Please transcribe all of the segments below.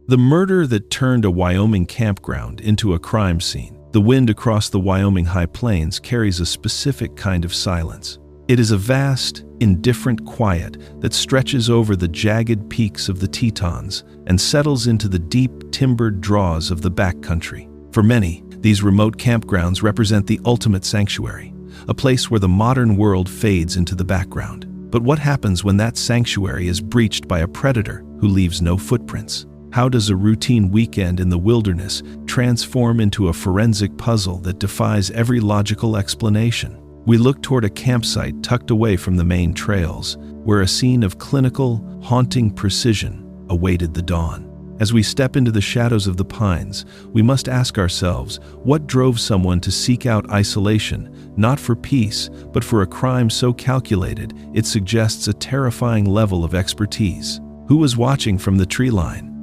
The murder that turned a Wyoming campground into a crime scene. The wind across the Wyoming high plains carries a specific kind of silence. It is a vast, indifferent quiet that stretches over the jagged peaks of the Tetons and settles into the deep, timbered draws of the backcountry. For many, these remote campgrounds represent the ultimate sanctuary, a place where the modern world fades into the background. But what happens when that sanctuary is breached by a predator who leaves no footprints? How does a routine weekend in the wilderness transform into a forensic puzzle that defies every logical explanation? We look toward a campsite tucked away from the main trails, where a scene of clinical, haunting precision awaited the dawn. As we step into the shadows of the pines, we must ask ourselves, what drove someone to seek out isolation, not for peace, but for a crime so calculated it suggests a terrifying level of expertise? Who was watching from the tree line?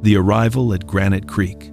The arrival at Granite Creek.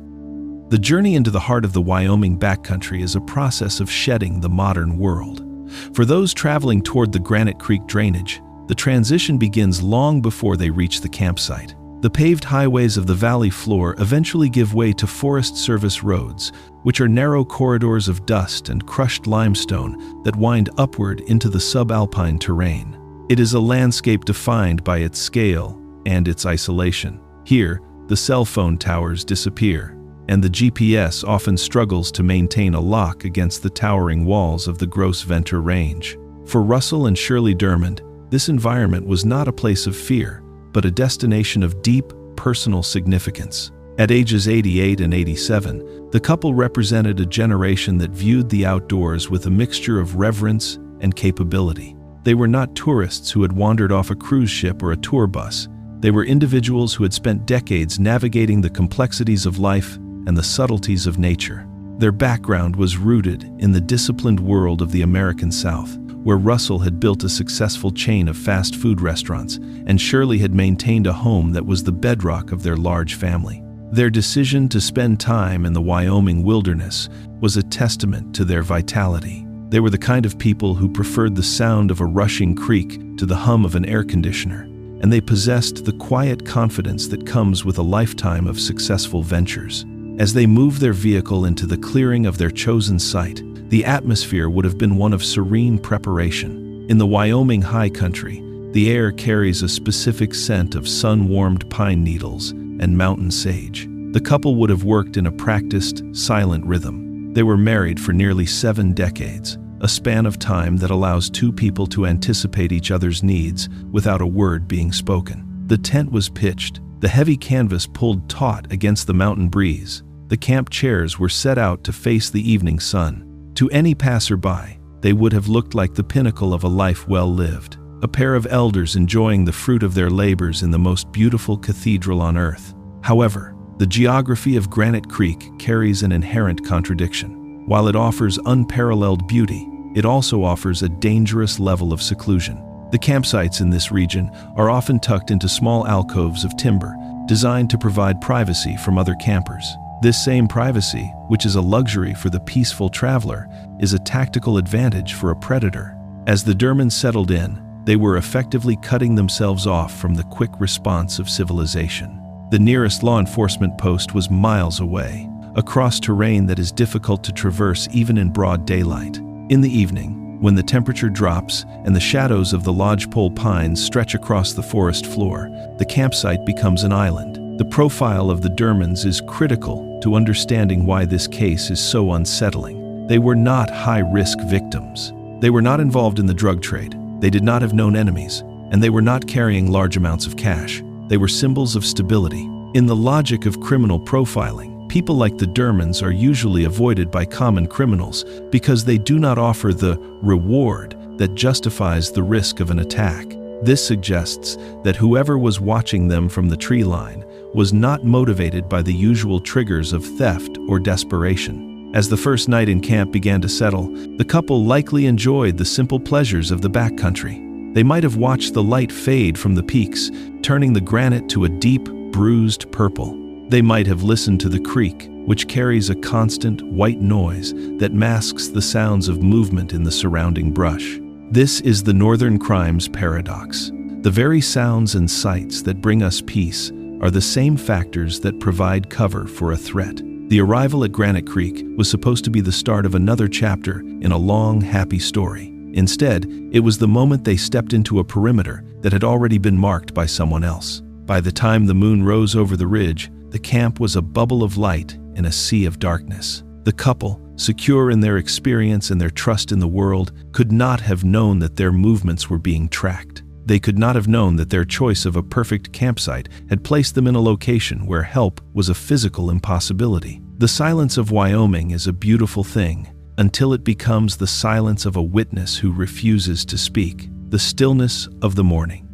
The journey into the heart of the Wyoming backcountry is a process of shedding the modern world. For those traveling toward the Granite Creek drainage, the transition begins long before they reach the campsite. The paved highways of the valley floor eventually give way to Forest Service roads, which are narrow corridors of dust and crushed limestone that wind upward into the subalpine terrain. It is a landscape defined by its scale and its isolation. Here, the cell phone towers disappear, and the GPS often struggles to maintain a lock against the towering walls of the Gros Ventre Range. For Russell and Shirley Dermond, this environment was not a place of fear, but a destination of deep, personal significance. At ages 88 and 87, the couple represented a generation that viewed the outdoors with a mixture of reverence and capability. They were not tourists who had wandered off a cruise ship or a tour bus. They were individuals who had spent decades navigating the complexities of life and the subtleties of nature. Their background was rooted in the disciplined world of the American South, where Russell had built a successful chain of fast food restaurants, and Shirley had maintained a home that was the bedrock of their large family. Their decision to spend time in the Wyoming wilderness was a testament to their vitality. They were the kind of people who preferred the sound of a rushing creek to the hum of an air conditioner, and they possessed the quiet confidence that comes with a lifetime of successful ventures. As they moved their vehicle into the clearing of their chosen site, the atmosphere would have been one of serene preparation. In the Wyoming high country, the air carries a specific scent of sun-warmed pine needles and mountain sage. The couple would have worked in a practiced, silent rhythm. They were married for nearly 7 decades, a span of time that allows two people to anticipate each other's needs without a word being spoken. The tent was pitched, the heavy canvas pulled taut against the mountain breeze. The camp chairs were set out to face the evening sun. To any passerby, they would have looked like the pinnacle of a life well lived, a pair of elders enjoying the fruit of their labors in the most beautiful cathedral on earth. However, the geography of Granite Creek carries an inherent contradiction. While it offers unparalleled beauty, it also offers a dangerous level of seclusion. The campsites in this region are often tucked into small alcoves of timber, designed to provide privacy from other campers. This same privacy, which is a luxury for the peaceful traveler, is a tactical advantage for a predator. As the Dermonds settled in, they were effectively cutting themselves off from the quick response of civilization. The nearest law enforcement post was miles away, across terrain that is difficult to traverse even in broad daylight. In the evening, when the temperature drops and the shadows of the lodgepole pines stretch across the forest floor, the campsite becomes an island. The profile of the Dermonds is critical to understanding why this case is so unsettling. They were not high-risk victims. They were not involved in the drug trade. They did not have known enemies, and they were not carrying large amounts of cash. They were symbols of stability. In the logic of criminal profiling, people like the Dermonds are usually avoided by common criminals because they do not offer the reward that justifies the risk of an attack. This suggests that whoever was watching them from the tree line was not motivated by the usual triggers of theft or desperation. As the first night in camp began to settle, the couple likely enjoyed the simple pleasures of the backcountry. They might have watched the light fade from the peaks, turning the granite to a deep, bruised purple. They might have listened to the creek, which carries a constant, white noise that masks the sounds of movement in the surrounding brush. This is the Northern Crimes paradox. The very sounds and sights that bring us peace are the same factors that provide cover for a threat. The arrival at Granite Creek was supposed to be the start of another chapter in a long, happy story. Instead, it was the moment they stepped into a perimeter that had already been marked by someone else. By the time the moon rose over the ridge, the camp was a bubble of light in a sea of darkness. The couple, secure in their experience and their trust in the world, could not have known that their movements were being tracked. They could not have known that their choice of a perfect campsite had placed them in a location where help was a physical impossibility. The silence of Wyoming is a beautiful thing until it becomes the silence of a witness who refuses to speak. The stillness of the morning.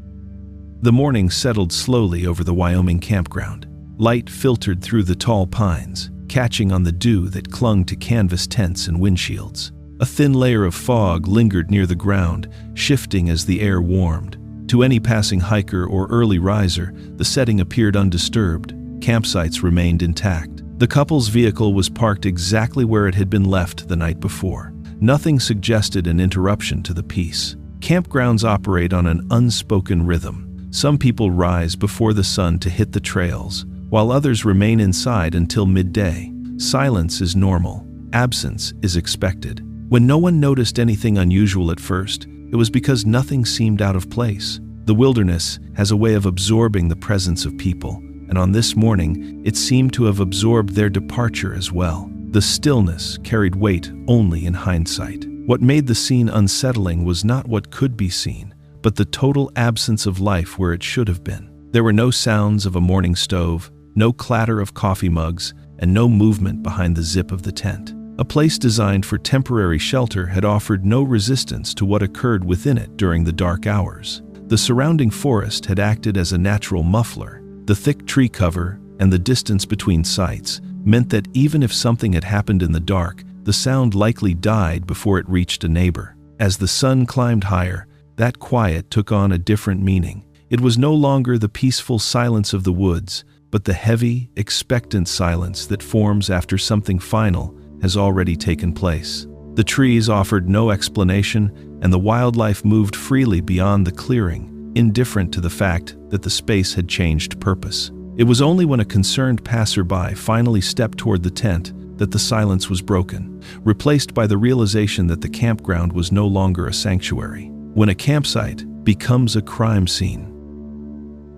The morning settled slowly over the Wyoming campground. Light filtered through the tall pines, catching on the dew that clung to canvas tents and windshields. A thin layer of fog lingered near the ground, shifting as the air warmed. To any passing hiker or early riser, the setting appeared undisturbed. Campsites remained intact. The couple's vehicle was parked exactly where it had been left the night before. Nothing suggested an interruption to the peace. Campgrounds operate on an unspoken rhythm. Some people rise before the sun to hit the trails, while others remain inside until midday. Silence is normal. Absence is expected. When no one noticed anything unusual at first, it was because nothing seemed out of place. The wilderness has a way of absorbing the presence of people, and on this morning, it seemed to have absorbed their departure as well. The stillness carried weight only in hindsight. What made the scene unsettling was not what could be seen, but the total absence of life where it should have been. There were no sounds of a morning stove, no clatter of coffee mugs, and no movement behind the zip of the tent. A place designed for temporary shelter had offered no resistance to what occurred within it during the dark hours. The surrounding forest had acted as a natural muffler. The thick tree cover and the distance between sites meant that even if something had happened in the dark, the sound likely died before it reached a neighbor. As the sun climbed higher, that quiet took on a different meaning. It was no longer the peaceful silence of the woods, but the heavy, expectant silence that forms after something final has already taken place. The trees offered no explanation, and the wildlife moved freely beyond the clearing, indifferent to the fact that the space had changed purpose. It was only when a concerned passerby finally stepped toward the tent that the silence was broken, replaced by the realization that the campground was no longer a sanctuary. When a campsite becomes a crime scene.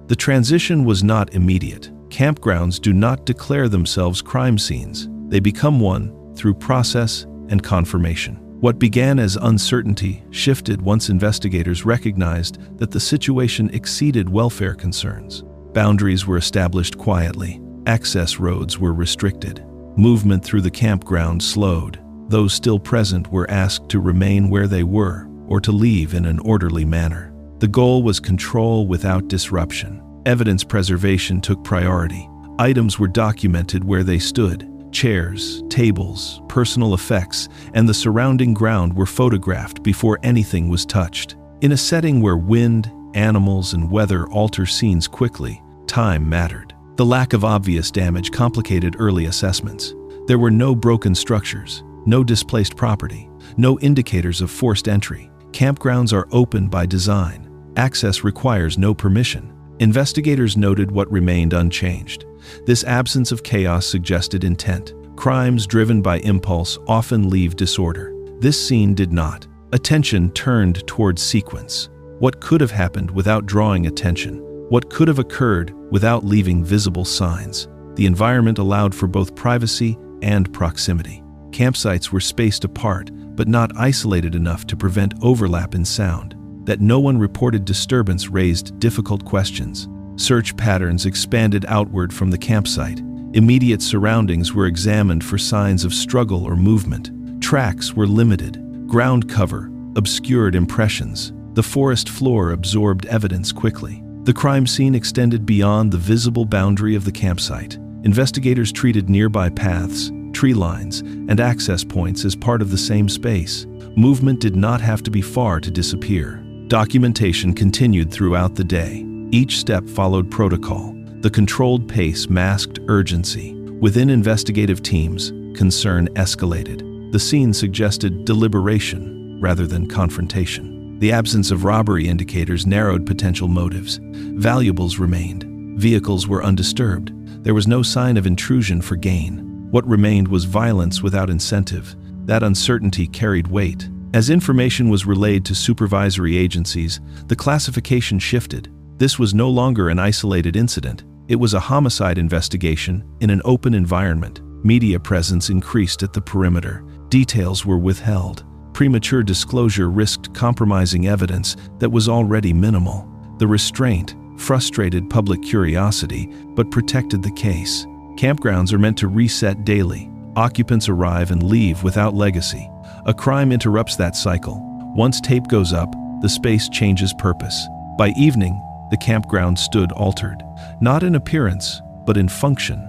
The transition was not immediate. Campgrounds do not declare themselves crime scenes. They become one through process and confirmation. What began as uncertainty shifted once investigators recognized that the situation exceeded welfare concerns. Boundaries were established quietly. Access roads were restricted. Movement through the campground slowed. Those still present were asked to remain where they were or to leave in an orderly manner. The goal was control without disruption. Evidence preservation took priority. Items were documented where they stood. Chairs, tables, personal effects, and the surrounding ground were photographed before anything was touched. In a setting where wind, animals, and weather alter scenes quickly, time mattered. The lack of obvious damage complicated early assessments. There were no broken structures, no displaced property, no indicators of forced entry. Campgrounds are open by design. Access requires no permission. Investigators noted what remained unchanged. This absence of chaos suggested intent. Crimes driven by impulse often leave disorder. This scene did not. Attention turned towards sequence. What could have happened without drawing attention? What could have occurred without leaving visible signs? The environment allowed for both privacy and proximity. Campsites were spaced apart, but not isolated enough to prevent overlap in sound. That no one reported disturbance raised difficult questions. Search patterns expanded outward from the campsite. Immediate surroundings were examined for signs of struggle or movement. Tracks were limited. Ground cover obscured impressions. The forest floor absorbed evidence quickly. The crime scene extended beyond the visible boundary of the campsite. Investigators treated nearby paths, tree lines, and access points as part of the same space. Movement did not have to be far to disappear. Documentation continued throughout the day. Each step followed protocol. The controlled pace masked urgency. Within investigative teams, concern escalated. The scene suggested deliberation rather than confrontation. The absence of robbery indicators narrowed potential motives. Valuables remained. Vehicles were undisturbed. There was no sign of intrusion for gain. What remained was violence without incentive. That uncertainty carried weight. As information was relayed to supervisory agencies, the classification shifted. This was no longer an isolated incident. It was a homicide investigation in an open environment. Media presence increased at the perimeter. Details were withheld. Premature disclosure risked compromising evidence that was already minimal. The restraint frustrated public curiosity but protected the case. Campgrounds are meant to reset daily. Occupants arrive and leave without legacy. A crime interrupts that cycle. Once tape goes up, the space changes purpose. By evening, the campground stood altered, not in appearance, but in function.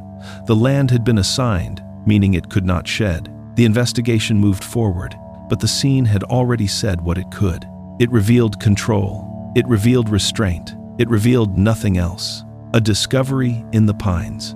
The land had been assigned, meaning it could not shed. The investigation moved forward, but the scene had already said what it could. It revealed control. It revealed restraint. It revealed nothing else. A discovery in the pines.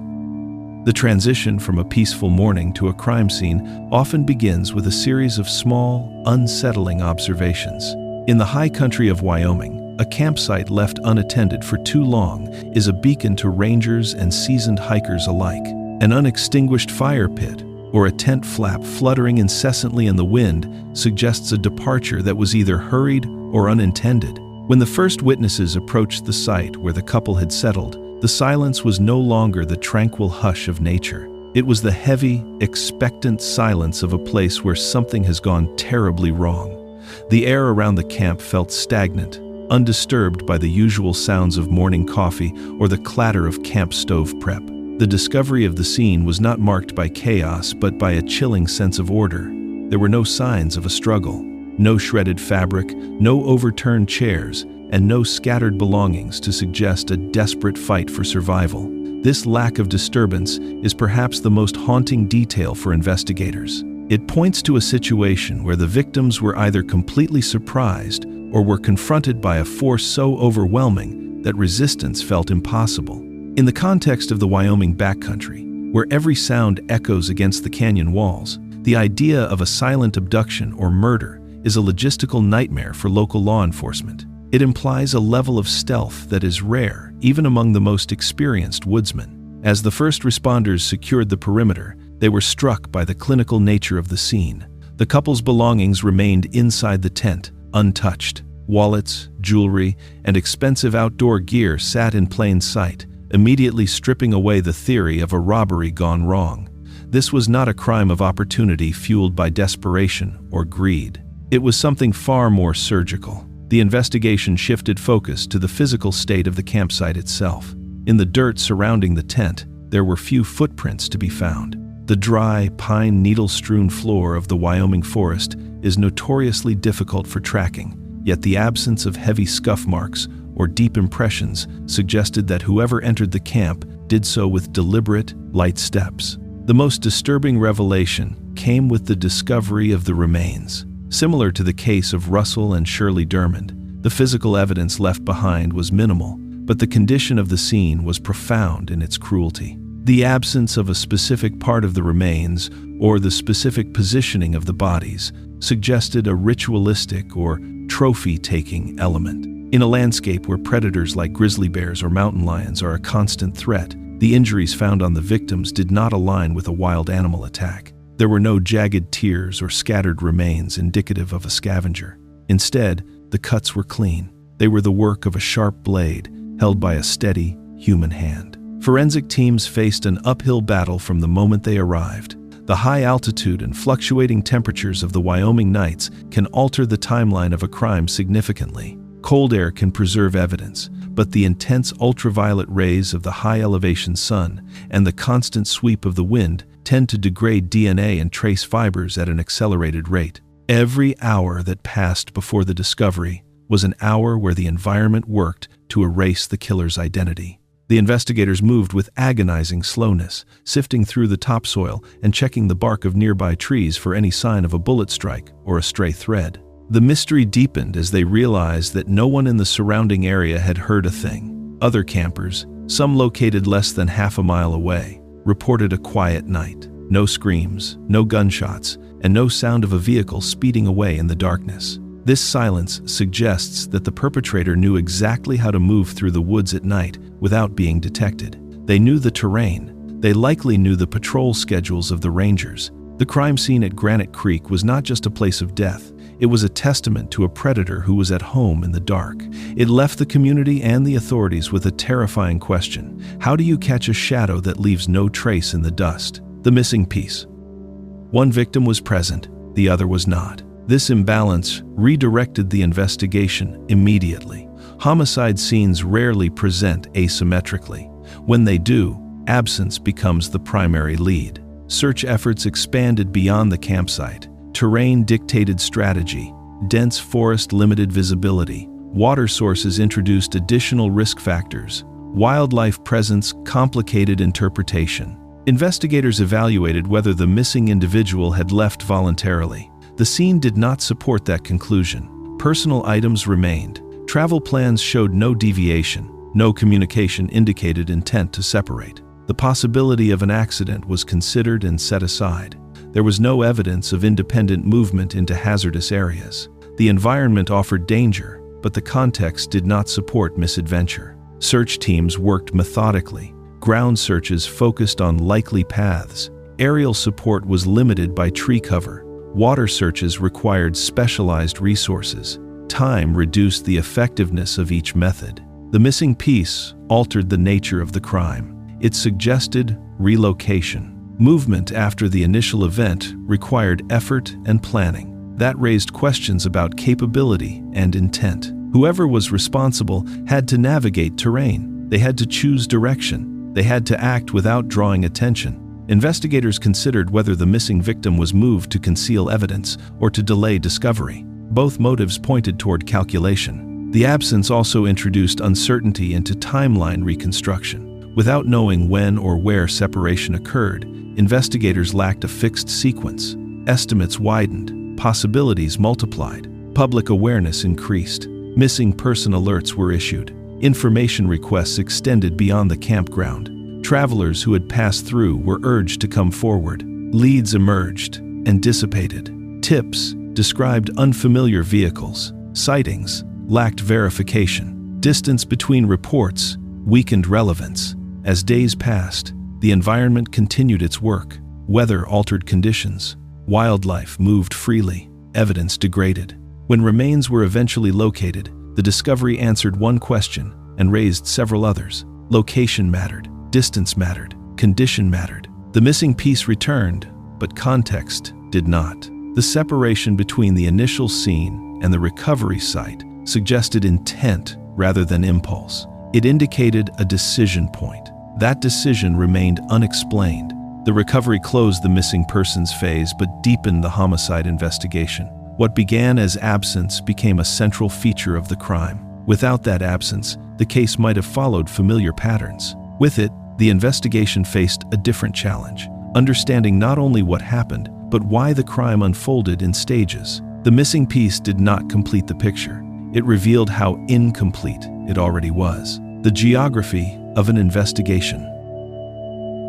The transition from a peaceful morning to a crime scene often begins with a series of small, unsettling observations. In the high country of Wyoming, a campsite left unattended for too long is a beacon to rangers and seasoned hikers alike. An unextinguished fire pit or a tent flap fluttering incessantly in the wind suggests a departure that was either hurried or unintended. When the first witnesses approached the site where the couple had settled, the silence was no longer the tranquil hush of nature. It was the heavy, expectant silence of a place where something has gone terribly wrong. The air around the camp felt stagnant, undisturbed by the usual sounds of morning coffee or the clatter of camp stove prep. The discovery of the scene was not marked by chaos but by a chilling sense of order. There were no signs of a struggle, no shredded fabric, no overturned chairs, and no scattered belongings to suggest a desperate fight for survival. This lack of disturbance is perhaps the most haunting detail for investigators. It points to a situation where the victims were either completely surprised or were confronted by a force so overwhelming that resistance felt impossible. In the context of the Wyoming backcountry, where every sound echoes against the canyon walls, the idea of a silent abduction or murder is a logistical nightmare for local law enforcement. It implies a level of stealth that is rare, even among the most experienced woodsmen. As the first responders secured the perimeter, they were struck by the clinical nature of the scene. The couple's belongings remained inside the tent, untouched. Wallets, jewelry, and expensive outdoor gear sat in plain sight, immediately stripping away the theory of a robbery gone wrong. This was not a crime of opportunity fueled by desperation or greed. It was something far more surgical. The investigation shifted focus to the physical state of the campsite itself. In the dirt surrounding the tent, there were few footprints to be found. The dry, pine needle-strewn floor of the Wyoming forest is notoriously difficult for tracking, yet the absence of heavy scuff marks or deep impressions suggested that whoever entered the camp did so with deliberate, light steps. The most disturbing revelation came with the discovery of the remains. Similar to the case of Russell and Shirley Dermond, the physical evidence left behind was minimal, but the condition of the scene was profound in its cruelty. The absence of a specific part of the remains or the specific positioning of the bodies suggested a ritualistic or trophy-taking element. In a landscape where predators like grizzly bears or mountain lions are a constant threat, the injuries found on the victims did not align with a wild animal attack. There were no jagged tears or scattered remains indicative of a scavenger. Instead, the cuts were clean. They were the work of a sharp blade held by a steady, human hand. Forensic teams faced an uphill battle from the moment they arrived. The high altitude and fluctuating temperatures of the Wyoming nights can alter the timeline of a crime significantly. Cold air can preserve evidence, but the intense ultraviolet rays of the high-elevation sun and the constant sweep of the wind tend to degrade DNA and trace fibers at an accelerated rate. Every hour that passed before the discovery was an hour where the environment worked to erase the killer's identity. The investigators moved with agonizing slowness, sifting through the topsoil and checking the bark of nearby trees for any sign of a bullet strike or a stray thread. The mystery deepened as they realized that no one in the surrounding area had heard a thing. Other campers, some located less than half a mile away, reported a quiet night. No screams, no gunshots, and no sound of a vehicle speeding away in the darkness. This silence suggests that the perpetrator knew exactly how to move through the woods at night without being detected. They knew the terrain. They likely knew the patrol schedules of the rangers. The crime scene at Granite Creek was not just a place of death. It was a testament to a predator who was at home in the dark. It left the community and the authorities with a terrifying question. How do you catch a shadow that leaves no trace in the dust? The missing piece. One victim was present, the other was not. This imbalance redirected the investigation immediately. Homicide scenes rarely present asymmetrically. When they do, absence becomes the primary lead. Search efforts expanded beyond the campsite. Terrain dictated strategy. Dense forest limited visibility. Water sources introduced additional risk factors. Wildlife presence complicated interpretation. Investigators evaluated whether the missing individual had left voluntarily. The scene did not support that conclusion. Personal items remained. Travel plans showed no deviation. No communication indicated intent to separate. The possibility of an accident was considered and set aside. There was no evidence of independent movement into hazardous areas. The environment offered danger, but the context did not support misadventure. Search teams worked methodically. Ground searches focused on likely paths. Aerial support was limited by tree cover. Water searches required specialized resources. Time reduced the effectiveness of each method. The missing piece altered the nature of the crime. It suggested relocation. Movement after the initial event required effort and planning. That raised questions about capability and intent. Whoever was responsible had to navigate terrain. They had to choose direction. They had to act without drawing attention. Investigators considered whether the missing victim was moved to conceal evidence or to delay discovery. Both motives pointed toward calculation. The absence also introduced uncertainty into timeline reconstruction. Without knowing when or where separation occurred, investigators lacked a fixed sequence. Estimates widened. Possibilities multiplied. Public awareness increased. Missing person alerts were issued. Information requests extended beyond the campground. Travelers who had passed through were urged to come forward. Leads emerged and dissipated. Tips described unfamiliar vehicles. Sightings lacked verification. Distance between reports weakened relevance. As days passed, the environment continued its work. Weather altered conditions. Wildlife moved freely. Evidence degraded. When remains were eventually located, the discovery answered one question and raised several others. Location mattered. Distance mattered. Condition mattered. The missing piece returned, but context did not. The separation between the initial scene and the recovery site suggested intent rather than impulse. It indicated a decision point. That decision remained unexplained. The recovery closed the missing persons phase but deepened the homicide investigation. What began as absence became a central feature of the crime. Without that absence, the case might have followed familiar patterns. With it, the investigation faced a different challenge, understanding not only what happened, but why the crime unfolded in stages. The missing piece did not complete the picture. It revealed how incomplete it already was. The geography of an investigation.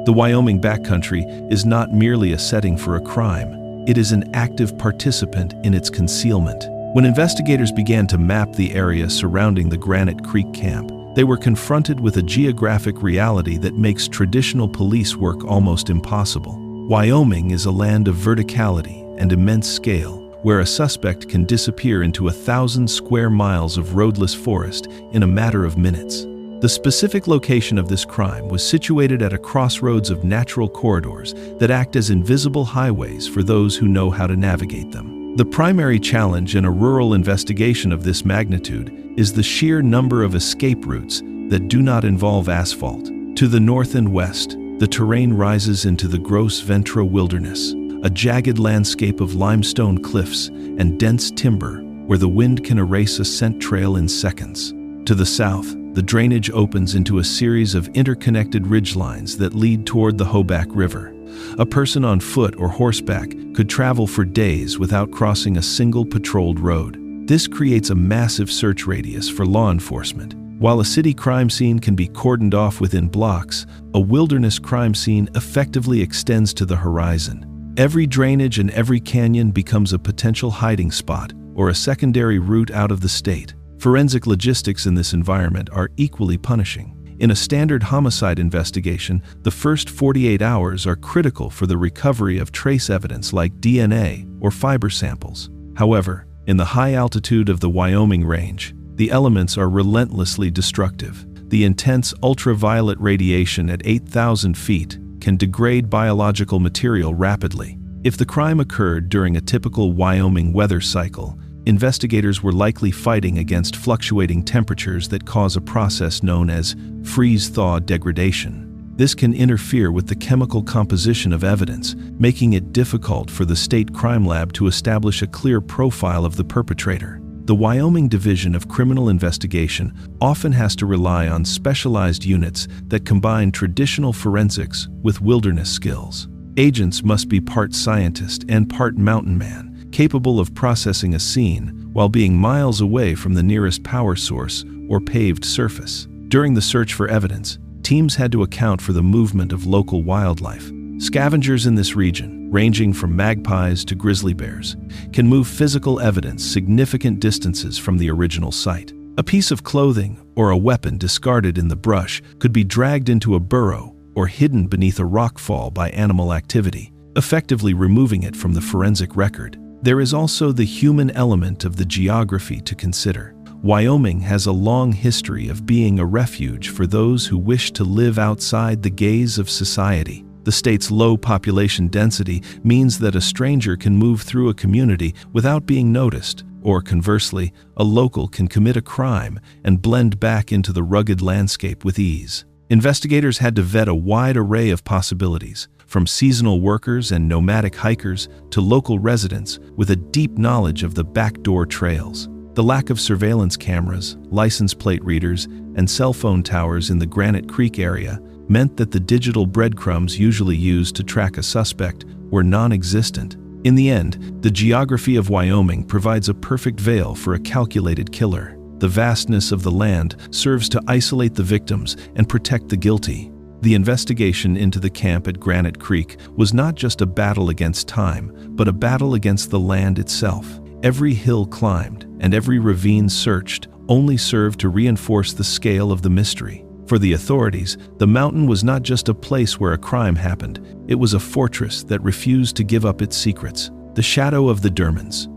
The Wyoming backcountry is not merely a setting for a crime. It is an active participant in its concealment. When investigators began to map the area surrounding the Granite Creek camp, they were confronted with a geographic reality that makes traditional police work almost impossible. Wyoming is a land of verticality and immense scale, where a suspect can disappear into 1,000 square miles of roadless forest in a matter of minutes. The specific location of this crime was situated at a crossroads of natural corridors that act as invisible highways for those who know how to navigate them. The primary challenge in a rural investigation of this magnitude is the sheer number of escape routes that do not involve asphalt. To the north and west, the terrain rises into the Gros Ventre wilderness, a jagged landscape of limestone cliffs and dense timber where the wind can erase a scent trail in seconds. To the south, the drainage opens into a series of interconnected ridgelines that lead toward the Hoback River. A person on foot or horseback could travel for days without crossing a single patrolled road. This creates a massive search radius for law enforcement. While a city crime scene can be cordoned off within blocks, a wilderness crime scene effectively extends to the horizon. Every drainage and every canyon becomes a potential hiding spot, or a secondary route out of the state. Forensic logistics in this environment are equally punishing. In a standard homicide investigation, the first 48 hours are critical for the recovery of trace evidence like DNA or fiber samples. However, in the high altitude of the Wyoming range, the elements are relentlessly destructive. The intense ultraviolet radiation at 8,000 feet can degrade biological material rapidly. If the crime occurred during a typical Wyoming weather cycle, investigators were likely fighting against fluctuating temperatures that cause a process known as freeze-thaw degradation. This can interfere with the chemical composition of evidence, making it difficult for the state crime lab to establish a clear profile of the perpetrator. The Wyoming Division of Criminal Investigation often has to rely on specialized units that combine traditional forensics with wilderness skills. Agents must be part scientist and part mountain man, capable of processing a scene while being miles away from the nearest power source or paved surface. During the search for evidence, teams had to account for the movement of local wildlife. Scavengers in this region, ranging from magpies to grizzly bears, can move physical evidence significant distances from the original site. A piece of clothing or a weapon discarded in the brush could be dragged into a burrow or hidden beneath a rock fall by animal activity, effectively removing it from the forensic record. There is also the human element of the geography to consider. Wyoming has a long history of being a refuge for those who wish to live outside the gaze of society. The state's low population density means that a stranger can move through a community without being noticed, or conversely, a local can commit a crime and blend back into the rugged landscape with ease. Investigators had to vet a wide array of possibilities, from seasonal workers and nomadic hikers to local residents with a deep knowledge of the backdoor trails. The lack of surveillance cameras, license plate readers, and cell phone towers in the Granite Creek area meant that the digital breadcrumbs usually used to track a suspect were non-existent. In the end, the geography of Wyoming provides a perfect veil for a calculated killer. The vastness of the land serves to isolate the victims and protect the guilty. The investigation into the camp at Granite Creek was not just a battle against time, but a battle against the land itself. Every hill climbed and every ravine searched only served to reinforce the scale of the mystery. For the authorities, the mountain was not just a place where a crime happened, it was a fortress that refused to give up its secrets. The shadow of the Dermans.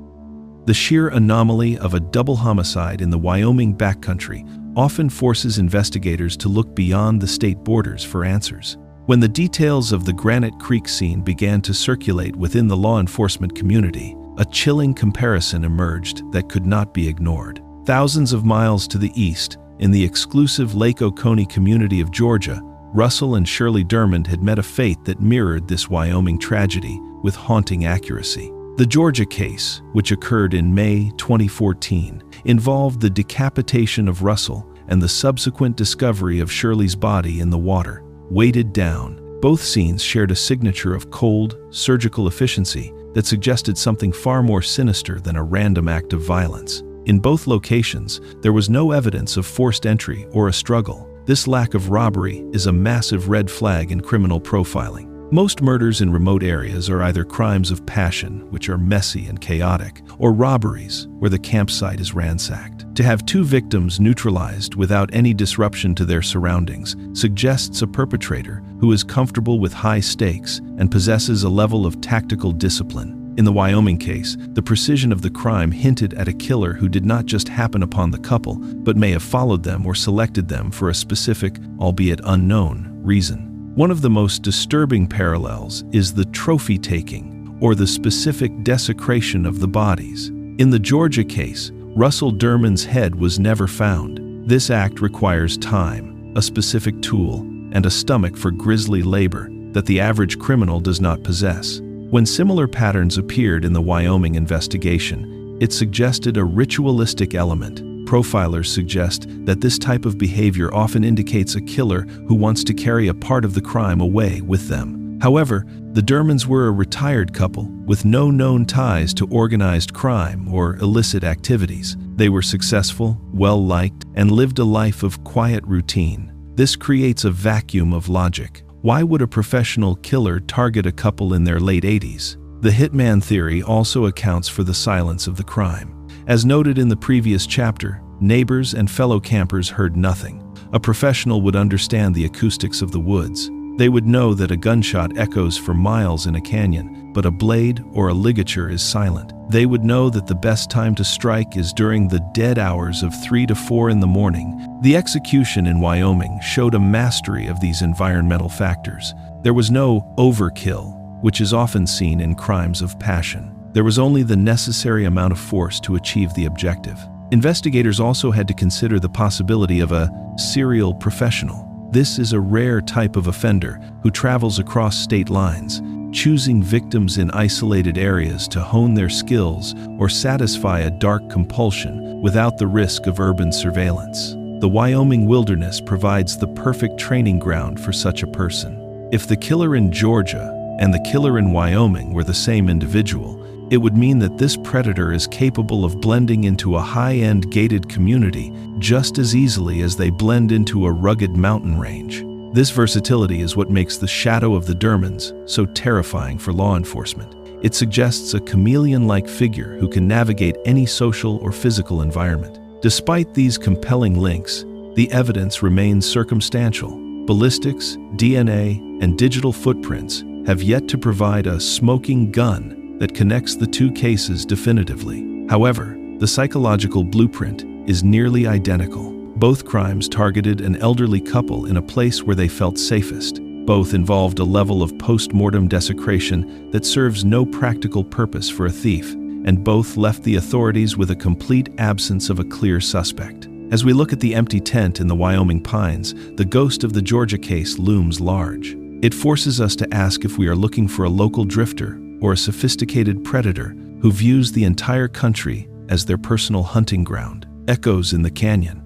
The sheer anomaly of a double homicide in the Wyoming backcountry often forces investigators to look beyond the state borders for answers. When the details of the Granite Creek scene began to circulate within the law enforcement community, a chilling comparison emerged that could not be ignored. Thousands of miles to the east, in the exclusive Lake Oconee community of Georgia, Russell and Shirley Dermond had met a fate that mirrored this Wyoming tragedy with haunting accuracy. The Georgia case, which occurred in May 2014, involved the decapitation of Russell and the subsequent discovery of Shirley's body in the water, weighted down. Both scenes shared a signature of cold, surgical efficiency that suggested something far more sinister than a random act of violence. In both locations, there was no evidence of forced entry or a struggle. This lack of robbery is a massive red flag in criminal profiling. Most murders in remote areas are either crimes of passion, which are messy and chaotic, or robberies, where the campsite is ransacked. To have two victims neutralized without any disruption to their surroundings suggests a perpetrator who is comfortable with high stakes and possesses a level of tactical discipline. In the Wyoming case, the precision of the crime hinted at a killer who did not just happen upon the couple, but may have followed them or selected them for a specific, albeit unknown, reason. One of the most disturbing parallels is the trophy taking, or the specific desecration of the bodies. In the Georgia case, Russell Dermond's head was never found. This act requires time, a specific tool, and a stomach for grisly labor that the average criminal does not possess. When similar patterns appeared in the Wyoming investigation, it suggested a ritualistic element. Profilers suggest that this type of behavior often indicates a killer who wants to carry a part of the crime away with them. However, the Dermonds were a retired couple with no known ties to organized crime or illicit activities. They were successful, well-liked, and lived a life of quiet routine. This creates a vacuum of logic. Why would a professional killer target a couple in their late 80s? The hitman theory also accounts for the silence of the crime. As noted in the previous chapter, neighbors and fellow campers heard nothing. A professional would understand the acoustics of the woods. They would know that a gunshot echoes for miles in a canyon, but a blade or a ligature is silent. They would know that the best time to strike is during the dead hours of 3 to 4 in the morning. The execution in Wyoming showed a mastery of these environmental factors. There was no overkill, which is often seen in crimes of passion. There was only the necessary amount of force to achieve the objective. Investigators also had to consider the possibility of a serial professional. This is a rare type of offender who travels across state lines, choosing victims in isolated areas to hone their skills or satisfy a dark compulsion without the risk of urban surveillance. The Wyoming wilderness provides the perfect training ground for such a person. If the killer in Georgia and the killer in Wyoming were the same individual, it would mean that this predator is capable of blending into a high-end gated community just as easily as they blend into a rugged mountain range. This versatility is what makes the shadow of the Dermans so terrifying for law enforcement. It suggests a chameleon-like figure who can navigate any social or physical environment. Despite these compelling links, the evidence remains circumstantial. Ballistics, DNA, and digital footprints have yet to provide a smoking gun that connects the two cases definitively. However, the psychological blueprint is nearly identical. Both crimes targeted an elderly couple in a place where they felt safest. Both involved a level of post-mortem desecration that serves no practical purpose for a thief, and both left the authorities with a complete absence of a clear suspect. As we look at the empty tent in the Wyoming pines, the ghost of the Georgia case looms large. It forces us to ask if we are looking for a local drifter or a sophisticated predator who views the entire country as their personal hunting ground. Echoes in the canyon.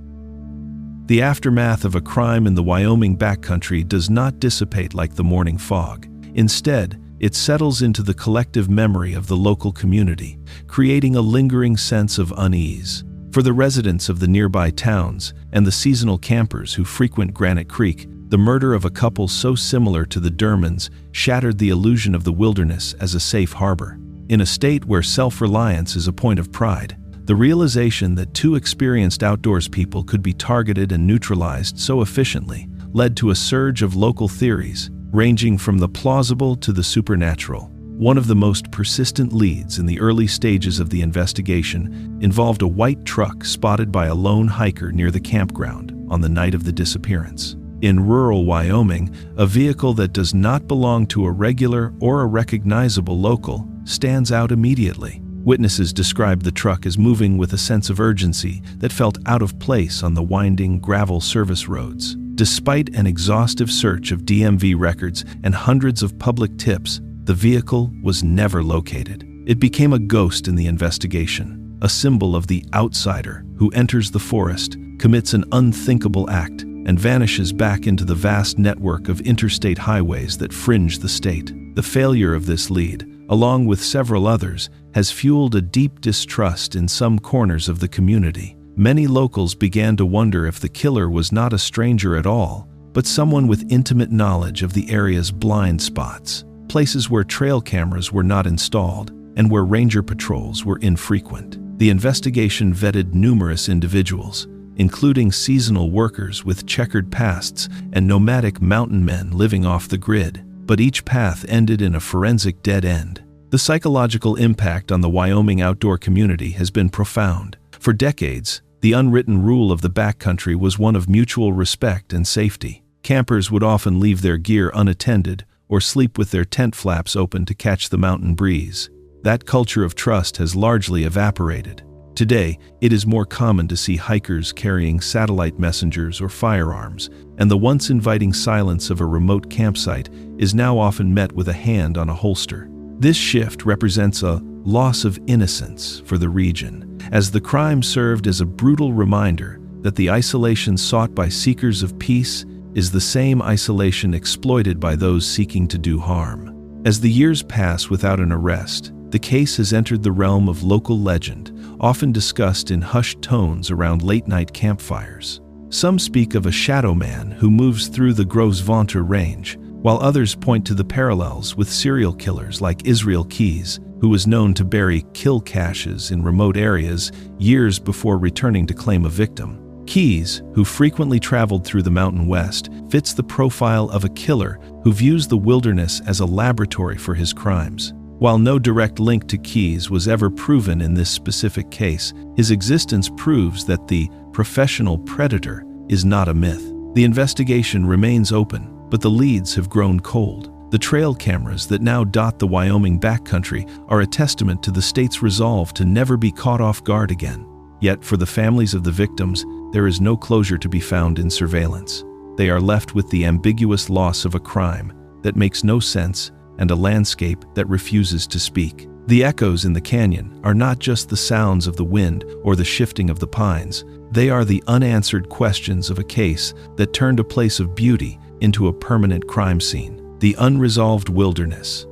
The aftermath of a crime in the Wyoming backcountry does not dissipate like the morning fog. Instead, it settles into the collective memory of the local community, creating a lingering sense of unease. For the residents of the nearby towns and the seasonal campers who frequent Granite Creek, the murder of a couple so similar to the Dermans shattered the illusion of the wilderness as a safe harbor. In a state where self-reliance is a point of pride, the realization that two experienced outdoors people could be targeted and neutralized so efficiently led to a surge of local theories, ranging from the plausible to the supernatural. One of the most persistent leads in the early stages of the investigation involved a white truck spotted by a lone hiker near the campground on the night of the disappearance. In rural Wyoming, a vehicle that does not belong to a regular or a recognizable local stands out immediately. Witnesses described the truck as moving with a sense of urgency that felt out of place on the winding gravel service roads. Despite an exhaustive search of DMV records and hundreds of public tips, the vehicle was never located. It became a ghost in the investigation, a symbol of the outsider who enters the forest, commits an unthinkable act, and vanishes back into the vast network of interstate highways that fringe the state. The failure of this lead, along with several others, has fueled a deep distrust in some corners of the community. Many locals began to wonder if the killer was not a stranger at all, but someone with intimate knowledge of the area's blind spots, places where trail cameras were not installed, and where ranger patrols were infrequent. The investigation vetted numerous individuals, including seasonal workers with checkered pasts and nomadic mountain men living off the grid, but each path ended in a forensic dead end. The psychological impact on the Wyoming outdoor community has been profound. For decades, the unwritten rule of the backcountry was one of mutual respect and safety. Campers would often leave their gear unattended or sleep with their tent flaps open to catch the mountain breeze. That culture of trust has largely evaporated. Today, it is more common to see hikers carrying satellite messengers or firearms, and the once inviting silence of a remote campsite is now often met with a hand on a holster. This shift represents a loss of innocence for the region, as the crime served as a brutal reminder that the isolation sought by seekers of peace is the same isolation exploited by those seeking to do harm. As the years pass without an arrest, the case has entered the realm of local legend, often discussed in hushed tones around late-night campfires. Some speak of a shadow man who moves through the Gros Ventre range, while others point to the parallels with serial killers like Israel Keyes, who was known to bury kill caches in remote areas years before returning to claim a victim. Keyes, who frequently traveled through the Mountain West, fits the profile of a killer who views the wilderness as a laboratory for his crimes. While no direct link to Keyes was ever proven in this specific case, his existence proves that the professional predator is not a myth. The investigation remains open, but the leads have grown cold. The trail cameras that now dot the Wyoming backcountry are a testament to the state's resolve to never be caught off guard again. Yet, for the families of the victims, there is no closure to be found in surveillance. They are left with the ambiguous loss of a crime that makes no sense and a landscape that refuses to speak. The echoes in the canyon are not just the sounds of the wind or the shifting of the pines. They are the unanswered questions of a case that turned a place of beauty into a permanent crime scene. The unresolved wilderness.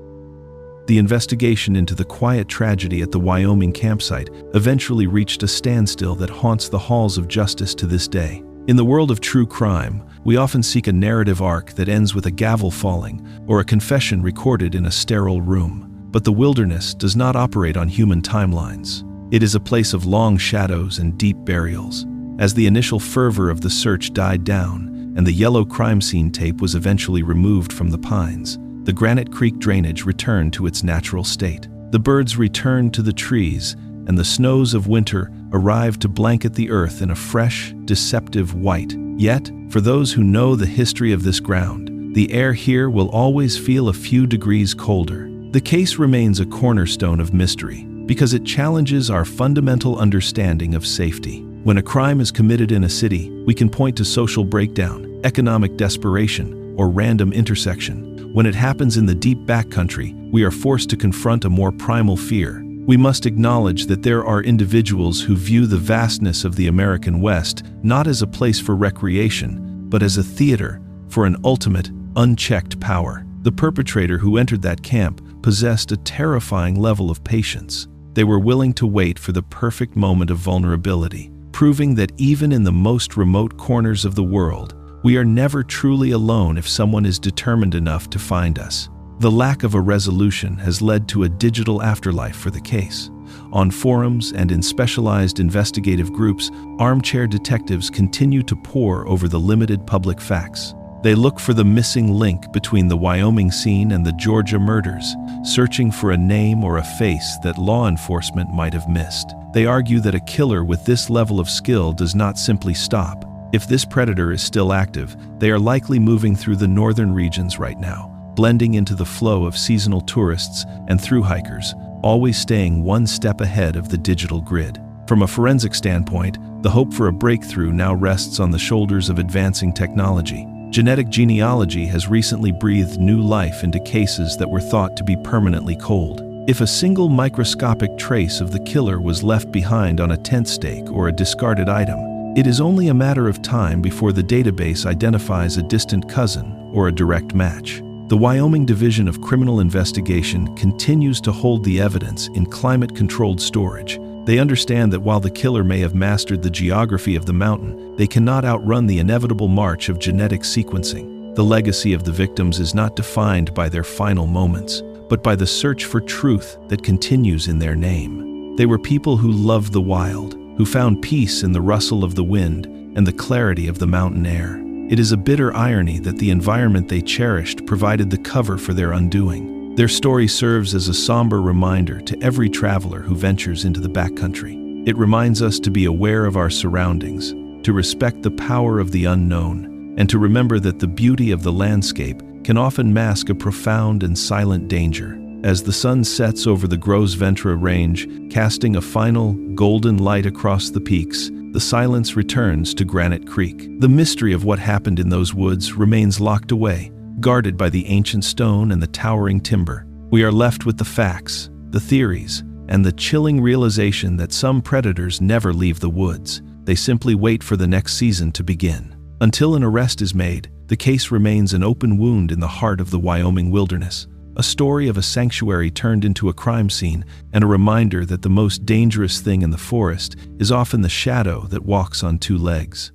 The investigation into the quiet tragedy at the Wyoming campsite eventually reached a standstill that haunts the halls of justice to this day. In the world of true crime, we often seek a narrative arc that ends with a gavel falling or a confession recorded in a sterile room. But the wilderness does not operate on human timelines. It is a place of long shadows and deep burials. As the initial fervor of the search died down, and the yellow crime scene tape was eventually removed from the pines, the Granite Creek drainage returned to its natural state. The birds returned to the trees, and the snows of winter arrived to blanket the earth in a fresh, deceptive white. Yet, for those who know the history of this ground, the air here will always feel a few degrees colder. The case remains a cornerstone of mystery because it challenges our fundamental understanding of safety. When a crime is committed in a city, we can point to social breakdown, economic desperation, or random intersection. When it happens in the deep backcountry, we are forced to confront a more primal fear. We must acknowledge that there are individuals who view the vastness of the American West not as a place for recreation, but as a theater for an ultimate, unchecked power. The perpetrator who entered that camp possessed a terrifying level of patience. They were willing to wait for the perfect moment of vulnerability, proving that even in the most remote corners of the world, we are never truly alone if someone is determined enough to find us. The lack of a resolution has led to a digital afterlife for the case. On forums and in specialized investigative groups, armchair detectives continue to pore over the limited public facts. They look for the missing link between the Wyoming scene and the Georgia murders, searching for a name or a face that law enforcement might have missed. They argue that a killer with this level of skill does not simply stop. If this predator is still active, they are likely moving through the northern regions right now, blending into the flow of seasonal tourists and thru-hikers, always staying one step ahead of the digital grid. From a forensic standpoint, the hope for a breakthrough now rests on the shoulders of advancing technology. Genetic genealogy has recently breathed new life into cases that were thought to be permanently cold. If a single microscopic trace of the killer was left behind on a tent stake or a discarded item, it is only a matter of time before the database identifies a distant cousin or a direct match. The Wyoming Division of Criminal Investigation continues to hold the evidence in climate-controlled storage. They understand that while the killer may have mastered the geography of the mountain, they cannot outrun the inevitable march of genetic sequencing. The legacy of the victims is not defined by their final moments, but by the search for truth that continues in their name. They were people who loved the wild, who found peace in the rustle of the wind and the clarity of the mountain air. It is a bitter irony that the environment they cherished provided the cover for their undoing. Their story serves as a somber reminder to every traveler who ventures into the backcountry. It reminds us to be aware of our surroundings, to respect the power of the unknown, and to remember that the beauty of the landscape can often mask a profound and silent danger. As the sun sets over the Gros Ventre Range, casting a final, golden light across the peaks, the silence returns to Granite Creek. The mystery of what happened in those woods remains locked away, guarded by the ancient stone and the towering timber. We are left with the facts, the theories, and the chilling realization that some predators never leave the woods. They simply wait for the next season to begin. Until an arrest is made, the case remains an open wound in the heart of the Wyoming wilderness, a story of a sanctuary turned into a crime scene, and a reminder that the most dangerous thing in the forest is often the shadow that walks on two legs.